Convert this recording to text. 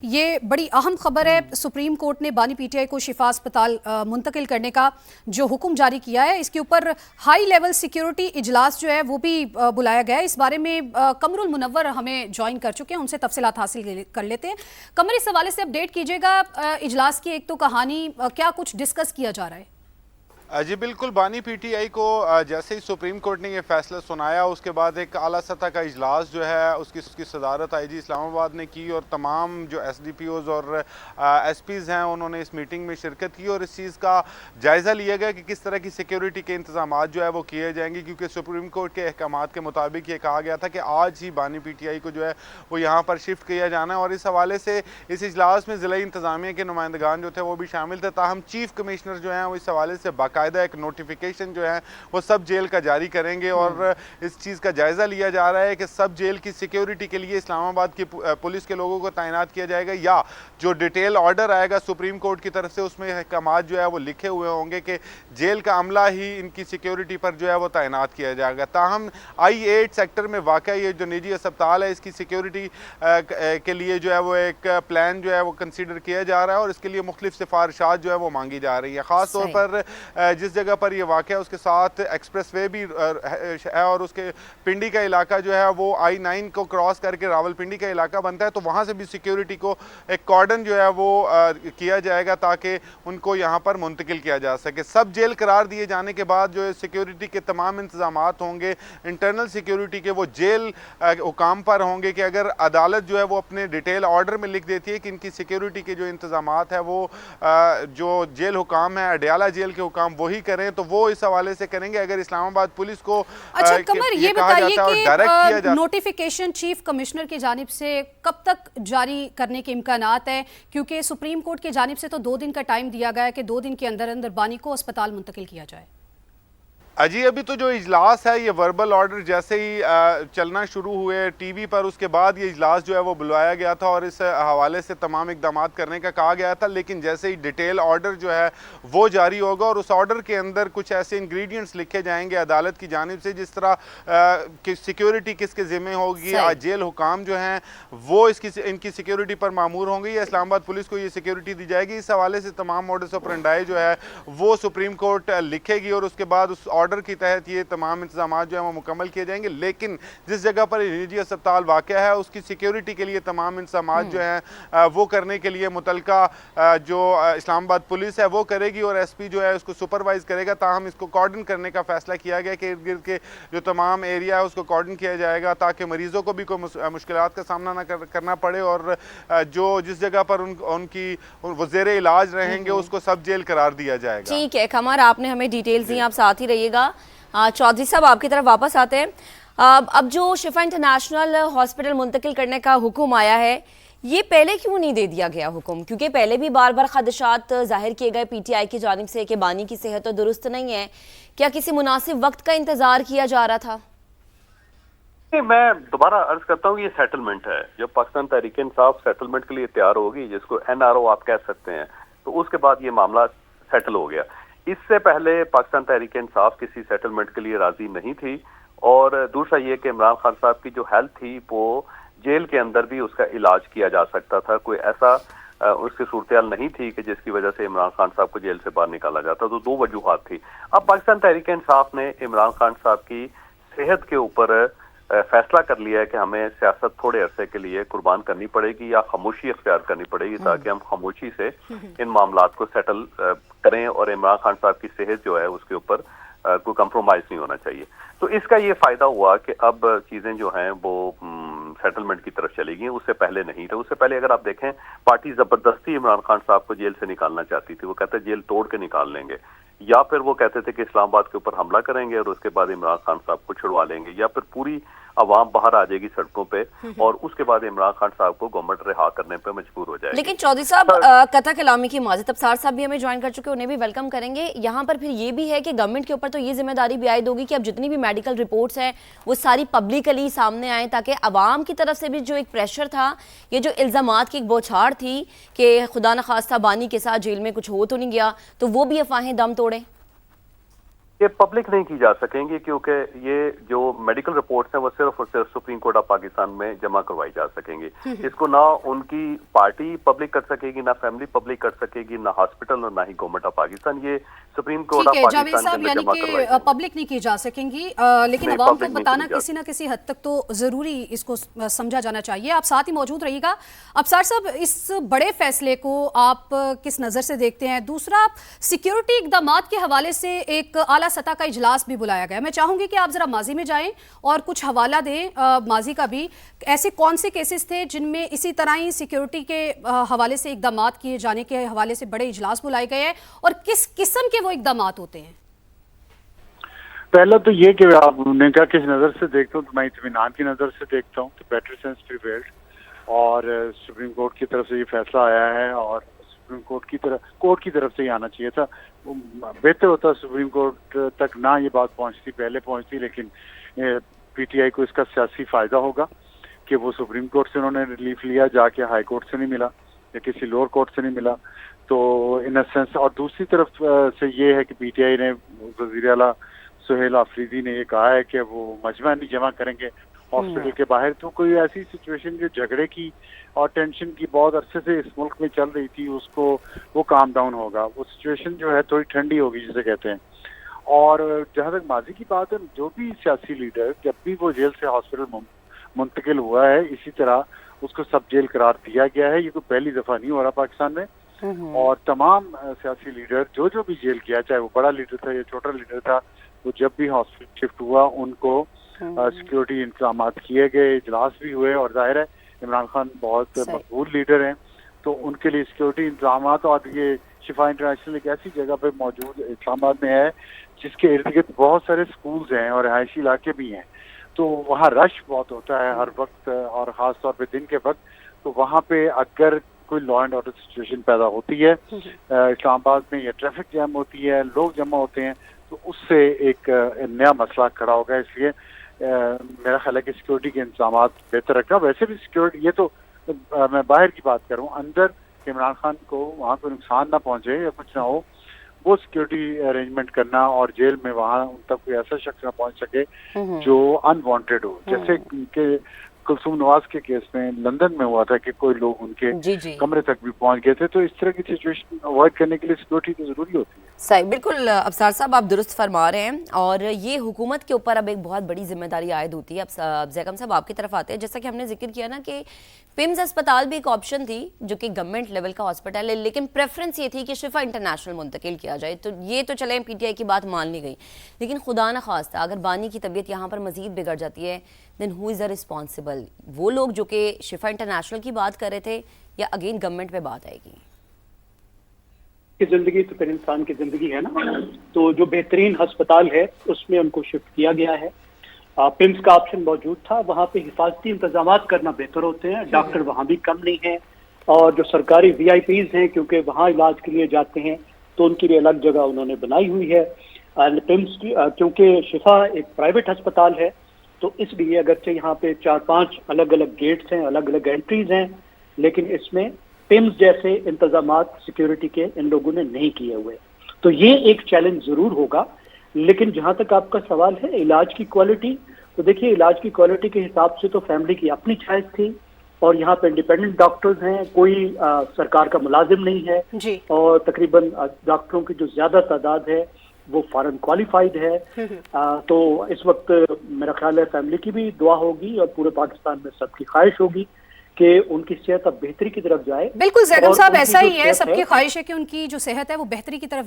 یہ بڑی اہم خبر ہے۔ سپریم کورٹ نے بانی پی ٹی آئی کو شفا اسپتال منتقل کرنے کا جو حکم جاری کیا ہے، اس کے اوپر ہائی لیول سیکیورٹی اجلاس جو ہے وہ بھی بلایا گیا ہے۔ اس بارے میں قمر المنور ہمیں جوائن کر چکے ہیں، ان سے تفصیلات حاصل کر لیتے ہیں۔ قمر، اس حوالے سے اپڈیٹ کیجیے گا، اجلاس کی ایک تو کہانی، کیا کچھ ڈسکس کیا جا رہا ہے؟ جی بالکل، بانی پی ٹی آئی کو جیسے ہی سپریم کورٹ نے یہ فیصلہ سنایا، اس کے بعد ایک اعلیٰ سطح کا اجلاس جو ہے اس کی صدارت آئی جی اسلام آباد نے کی، اور تمام جو ایس ڈی پی اوز اور ایس پیز ہیں انہوں نے اس میٹنگ میں شرکت کی اور اس چیز کا جائزہ لیا گیا کہ کس طرح کی سیکیورٹی کے انتظامات جو ہے وہ کیے جائیں گے، کیونکہ سپریم کورٹ کے احکامات کے مطابق یہ کہا گیا تھا کہ آج ہی بانی پی ٹی آئی کو جو ہے وہ یہاں پر شفٹ کیا جانا ہے۔ اور اس حوالے سے اس اجلاس میں ضلعی انتظامیہ کے نمائندگان جو تھے وہ بھی شامل تھے، تاہم چیف کمشنر جو ہیں وہ اس حوالے سے باقاعدہ ایک نوٹیفیکیشن جو ہے وہ سب جیل کا جاری کریں گے، اور اس چیز کا جائزہ لیا جا رہا ہے کہ سب جیل کی سیکیورٹی کے لیے اسلام آباد کی پولیس کے لوگوں کو تعینات کیا جائے گا، یا جو ڈیٹیل آرڈر آئے گا سپریم کورٹ کی طرف سے اس میں احکامات جو ہے وہ لکھے ہوئے ہوں گے کہ جیل کا عملہ ہی ان کی سیکیورٹی پر جو ہے وہ تعینات کیا جائے گا۔ تاہم I-8 سیکٹر میں واقع یہ جو نجی اسپتال ہے، اس کی سیکیورٹی کے لیے جو ہے وہ ایک پلان جو ہے وہ کنسیڈر کیا جا رہا ہے، اور اس کے لیے مختلف سفارشات جو ہے وہ مانگی جا رہی ہے۔ خاص طور پر جس جگہ پر یہ واقع ہے اس کے ساتھ ایکسپریس وے بھی ہے، اور اس کے پنڈی کا علاقہ جو ہے وہ I-9 کو کراس کر کے راول پنڈی کا علاقہ بنتا ہے، تو وہاں سے بھی سیکیورٹی کو ایک کارڈن جو ہے وہ کیا جائے گا تاکہ ان کو یہاں پر منتقل کیا جا سکے۔ سب جیل قرار دیے جانے کے بعد جو سیکیورٹی کے تمام انتظامات ہوں گے، انٹرنل سیکیورٹی کے، وہ جیل حکام پر ہوں گے کہ اگر عدالت جو ہے وہ اپنے ڈیٹیل آرڈر میں لکھ دیتی ہے کہ ان کی سیکیورٹی کے جو انتظامات ہیں وہ جو جیل حکام ہیں، اڈیالہ جیل کے حکام وہی کریں تو وہ اس حوالے سے کریں گے۔ اگر اسلام آباد پولیس کو اچھا قمر، یہ بتائیے کہ نوٹیفیکیشن چیف کمشنر کی جانب سے کب تک جاری کرنے کے امکانات ہیں؟ کیونکہ سپریم کورٹ کی جانب سے تو 2 دن کا ٹائم دیا گیا ہے کہ 2 دن کے اندر اندر بانی کو اسپتال منتقل کیا جائے۔ جی ابھی تو جو اجلاس ہے یہ وربل آرڈر جیسے ہی چلنا شروع ہوئے ٹی وی پر، اس کے بعد یہ اجلاس جو ہے وہ بلوایا گیا تھا اور اس حوالے سے تمام اقدامات کرنے کا کہا گیا تھا، لیکن جیسے ہی ڈیٹیل آرڈر جو ہے وہ جاری ہوگا اور اس آرڈر کے اندر کچھ ایسے انگریڈینٹس لکھے جائیں گے عدالت کی جانب سے، جس طرح سیکیورٹی کس کے ذمہ ہوگی، جیل حکام جو ہیں وہ ان کی سیکیورٹی پر مامور ہوں گے یا اسلام آباد پولیس کو یہ سیکیورٹی دی جائے گی، اس حوالے سے تمام موڈس آپرینڈائی جو ہے وہ سپریم کورٹ لکھے گی، اور اس کے بعد اس آرڈر کی تحت یہ تمام انتظامات جو ہیں وہ مکمل کیے جائیں گے۔ لیکن جس جگہ پر نجی اسپتال واقع ہے اس کی سیکیورٹی کے لیے تمام انتظامات جو ہیں وہ کرنے کے لیے متعلقہ جو اسلام آباد پولیس ہے وہ کرے گی، اور ایس پی جو ہے اس کو سپروائز کرے گا۔ تاہم اس کو کارڈن کرنے کا فیصلہ کیا گیا کہ ارد گرد کے جو تمام ایریا ہے اس کو کارڈن کیا جائے گا تاکہ مریضوں کو بھی کوئی مشکلات کا سامنا نہ کرنا پڑے، اور جو جس جگہ پر ان کی وہ زیر علاج رہیں گے اس کو سب جیل قرار دیا جائے گا۔ ٹھیک ہے قمر، آپ نے ہمیں ڈیٹیلز دیں، آپ ساتھ ہی رہیے گا۔ چودھری صاحب آپ کی طرف واپس آتے ہیں۔ اب جو شفا انٹرنیشنل ہاسپٹل منتقل کرنے کا حکم آیا ہے، یہ پہلے کیوں نہیں دے دیا گیا حکم؟ کیونکہ پہلے بھی بار بار خدشات ظاہر کیے گئے پی ٹی آئی کی جانب سے کہ بانی کی صحت تو درست نہیں ہے، کیا کسی مناسب وقت کا انتظار کیا جا رہا تھا؟ میں دوبارہ عرض کرتا ہوں، یہ سیٹلمنٹ ہے، جب پاکستان تحریک انصاف سیٹلمنٹ کے لیے تیار ہوگی، جس کو NRO آپ کہہ سکتے ہیں، تو اس کے بعد یہ معاملہ سیٹل ہو گیا۔ اس سے پہلے پاکستان تحریک انصاف کسی سیٹلمنٹ کے لیے راضی نہیں تھی، اور دوسرا یہ کہ عمران خان صاحب کی جو ہیلتھ تھی وہ جیل کے اندر بھی اس کا علاج کیا جا سکتا تھا، کوئی ایسا اس کی صورتحال نہیں تھی کہ جس کی وجہ سے عمران خان صاحب کو جیل سے باہر نکالا جاتا، تو 2 وجوہات تھی۔ اب پاکستان تحریک انصاف نے عمران خان صاحب کی صحت کے اوپر فیصلہ کر لیا ہے کہ ہمیں سیاست تھوڑے عرصے کے لیے قربان کرنی پڑے گی یا خاموشی اختیار کرنی پڑے گی تاکہ ہم خاموشی سے ان معاملات کو سیٹل کریں، اور عمران خان صاحب کی صحت جو ہے اس کے اوپر کوئی کمپرومائز نہیں ہونا چاہیے۔ تو اس کا یہ فائدہ ہوا کہ اب چیزیں جو ہیں وہ سیٹلمنٹ کی طرف چلی گئی، اس سے پہلے نہیں تھے۔ اس سے پہلے اگر آپ دیکھیں پارٹی زبردستی عمران خان صاحب کو جیل سے نکالنا چاہتی تھی، وہ کہتے جیل توڑ کے نکال لیں گے، یا پھر وہ کہتے تھے کہ اسلام آباد کے اوپر حملہ کریں گے اور اس کے بعد عمران خان صاحب کو چھڑوا لیں گے، یا پھر پوری عوام باہر آ جائے گی سڑکوں پہ اور اس کے بعد عمران خان صاحب کو گورنمنٹ رہا کرنے پہ مجبور ہو جائے گی۔ لیکن چودھری صاحب قطع کلامی کی معذرت، ابصار صاحب بھی ہمیں جوائن کر چکے، انہیں بھی ویلکم کریں گے۔ یہاں پر پھر یہ بھی ہے کہ گورنمنٹ کے اوپر تو یہ ذمہ داری بھی عائد ہوگی کہ اب جتنی بھی میڈیکل رپورٹس ہیں وہ ساری پبلکلی سامنے آئیں، تاکہ عوام کی طرف سے بھی جو ایک پریشر تھا، یہ جو الزامات کی ایک بوچھاڑ تھی کہ خدا نخواستہ بانی کے ساتھ جیل میں کچھ ہو تو نہیں گیا، تو وہ بھی افواہیں دم توڑیں۔ یہ پبلک نہیں کی جا سکیں گی کیونکہ یہ جو میڈیکل رپورٹس ہیں وہ صرف اور صرف سپریم کورٹ آف پاکستان میں جمع کروائی جا سکیں گی. اس کو نہ ان کی پارٹی پبلک کر سکے گی، نہ فیملی پبلک کر سکے گی، نہ ہاسپٹل اور نہ ہی گورنمنٹ آف پاکستان. یہ سپریم کورٹ آف پاکستان کے جمع کروائی یعنی کہ پبلک نہیں کی جا سکیں گی، لیکن عوام کو بتانا کسی نہ کسی حد تک تو ضروری اس کو سمجھا جانا چاہیے. آپ ساتھ ہی موجود رہیے گا. ابصار صاحب، اس بڑے فیصلے کو آپ کس نظر سے دیکھتے ہیں؟ دوسرا، سیکیورٹی اقدامات کے حوالے سے ایک اعلیٰ سطح کا اجلاس بھی بلایا گیا. میں چاہوں گی کہ آپ ذرا ماضی میں جائیں اور کچھ حوالہ دیں ماضی کا بھی. ایسے کون سے کیسز تھے جن میں اسی طرح ہی سیکیورٹی کے حوالے سے اقدامات کیے جانے کے حوالے سے بڑے اجلاس بلائے گئے ہیں، اور کس قسم کے وہ اقدامات ہوتے ہیں؟ پہلا تو یہ کہ آپ نے کہا کس نظر سے دیکھتا ہوں، تو میں اطمینان کی نظر سے دیکھتا ہوں کہ بیٹر سینس پریویلڈ، اور سپریم کورٹ کی طرف سے یہ فیصلہ آیا ہے اور سپریم کورٹ کی طرف سے ہی آنا چاہیے تھا. بہتر ہوتا سپریم کورٹ تک نہ یہ بات پہنچتی، پہلے پہنچتی، لیکن پی ٹی آئی کو اس کا سیاسی فائدہ ہوگا کہ وہ سپریم کورٹ سے انہوں نے ریلیف لیا، جا کے ہائی کورٹ سے نہیں ملا یا کسی لوور کورٹ سے نہیں ملا. تو ان اے سینس، اور دوسری طرف سے یہ ہے کہ پی ٹی آئی نے، وزیر اعلیٰ سہیل آفریدی نے یہ کہا ہے کہ وہ مجمع نہیں جمع کریں گے ہاسپٹل کے باہر. تو کوئی ایسی سچویشن جو جھگڑے کی اور ٹینشن کی بہت عرصے سے اس ملک میں چل رہی تھی، اس کو وہ کام ڈاؤن ہوگا. وہ سچویشن جو ہے تھوڑی ٹھنڈی ہوگی جسے کہتے ہیں. اور جہاں تک ماضی کی بات ہے، جو بھی سیاسی لیڈر جب بھی وہ جیل سے ہاسپٹل منتقل ہوا ہے، اسی طرح اس کو سب جیل قرار دیا گیا ہے. یہ کوئی پہلی دفعہ نہیں ہو رہا پاکستان میں. اور تمام سیاسی لیڈر جو بھی جیل کیا، چاہے وہ بڑا لیڈر تھا یا چھوٹا لیڈر تھا، وہ جب بھی ہاسپٹل شفٹ ہوا ان کو سیکیورٹی انتظامات کیے گئے، اجلاس بھی ہوئے. اور ظاہر ہے عمران خان بہت مقبول لیڈر ہیں، تو ان کے لیے سیکیورٹی انتظامات. اور یہ شفا انٹرنیشنل ایک ایسی جگہ پہ موجود اسلام آباد میں ہے جس کے ارد گرد بہت سارے سکولز ہیں اور رہائشی علاقے بھی ہیں. تو وہاں رش بہت ہوتا ہے ہر وقت، اور خاص طور پہ دن کے وقت. تو وہاں پہ اگر کوئی لا اینڈ آرڈر سچویشن پیدا ہوتی ہے اسلام آباد میں، یا ٹریفک جام ہوتی ہے، لوگ جمع ہوتے ہیں، تو اس سے ایک نیا مسئلہ کھڑا ہوگا. اس لیے میرا خیال ہے کہ سیکیورٹی کے انتظامات بہتر رکھنا. ویسے بھی سیکیورٹی، یہ تو میں باہر کی بات کروں، اندر عمران خان کو وہاں کوئی نقصان نہ پہنچے یا کچھ نہ ہو، وہ سیکیورٹی ارینجمنٹ کرنا، اور جیل میں وہاں ان تک کوئی ایسا شخص نہ پہنچ سکے جو ان وانٹیڈ ہو. جیسے کہ کلثوم نواز کے کیس میں لندن میں ہوا تھا کہ کوئی لوگ ان کے کمرے تک بھی پہنچ گئے تھے. تو اس طرح کی سچویشن اوائڈ کرنے کے لیے سیکیورٹی تو ضروری ہوتی ہے. صحیح، بالکل ابصار صاحب آپ درست فرما رہے ہیں. اور یہ حکومت کے اوپر اب ایک بہت بڑی ذمہ داری عائد ہوتی ہے. اب زیکم صاحب آپ کی طرف آتے ہیں. جیسا کہ ہم نے ذکر کیا نا کہ پمز اسپتال بھی ایک آپشن تھی جو کہ گورنمنٹ لیول کا ہاسپٹل ہے، لیکن پریفرنس یہ تھی کہ شفا انٹرنیشنل منتقل کیا جائے. تو یہ تو چلیں پی ٹی آئی کی بات مان لی گئی، لیکن خدا نہ خواستہ اگر بانی کی طبیعت یہاں پر مزید بگڑ جاتی ہے، دین ہو از ریسپانسبل؟ وہ لوگ جو کہ شفا انٹرنیشنل کی بات کر رہے تھے، یا اگین گورنمنٹ پہ بات آئے گی؟ کی زندگی تو پھر انسان کی زندگی ہے نا. تو جو بہترین ہسپتال ہے اس میں ان کو شفٹ کیا گیا ہے. پمس کا آپشن موجود تھا. وہاں پہ حفاظتی انتظامات کرنا بہتر ہوتے ہیں، ڈاکٹر وہاں بھی کم نہیں ہیں، اور جو سرکاری وی آئی پیز ہیں کیونکہ وہاں علاج کے لیے جاتے ہیں تو ان کے لیے الگ جگہ انہوں نے بنائی ہوئی ہے. پمس کیونکہ شفا ایک پرائیویٹ ہسپتال ہے، تو اس لیے اگرچہ یہاں پہ 4-5 الگ الگ گیٹس ہیں، الگ الگ انٹریز ہیں، لیکن اس میں پمس جیسے انتظامات سیکیورٹی کے ان لوگوں نے نہیں کیے ہوئے. تو یہ ایک چیلنج ضرور ہوگا. لیکن جہاں تک آپ کا سوال ہے علاج کی کوالٹی، تو دیکھیے علاج کی کوالٹی کے حساب سے تو فیملی کی اپنی چوائس تھی، اور یہاں پہ انڈیپینڈنٹ ڈاکٹرز ہیں، کوئی سرکار کا ملازم نہیں ہے جی. اور تقریباً ڈاکٹروں کی جو زیادہ تعداد ہے وہ فارن کوالیفائڈ ہے. تو اس وقت میرا خیال ہے فیملی کی بھی دعا ہوگی اور پورے پاکستان میں سب کی خواہش ہوگی کہ ان کی صحت اب بہتری کی طرف جائے. بالکل زیکم صاحب، ایسا ہی ہے، سب کی خواہش ہے کہ ان کی جو صحت ہے وہ بہتری کی طرف جائے.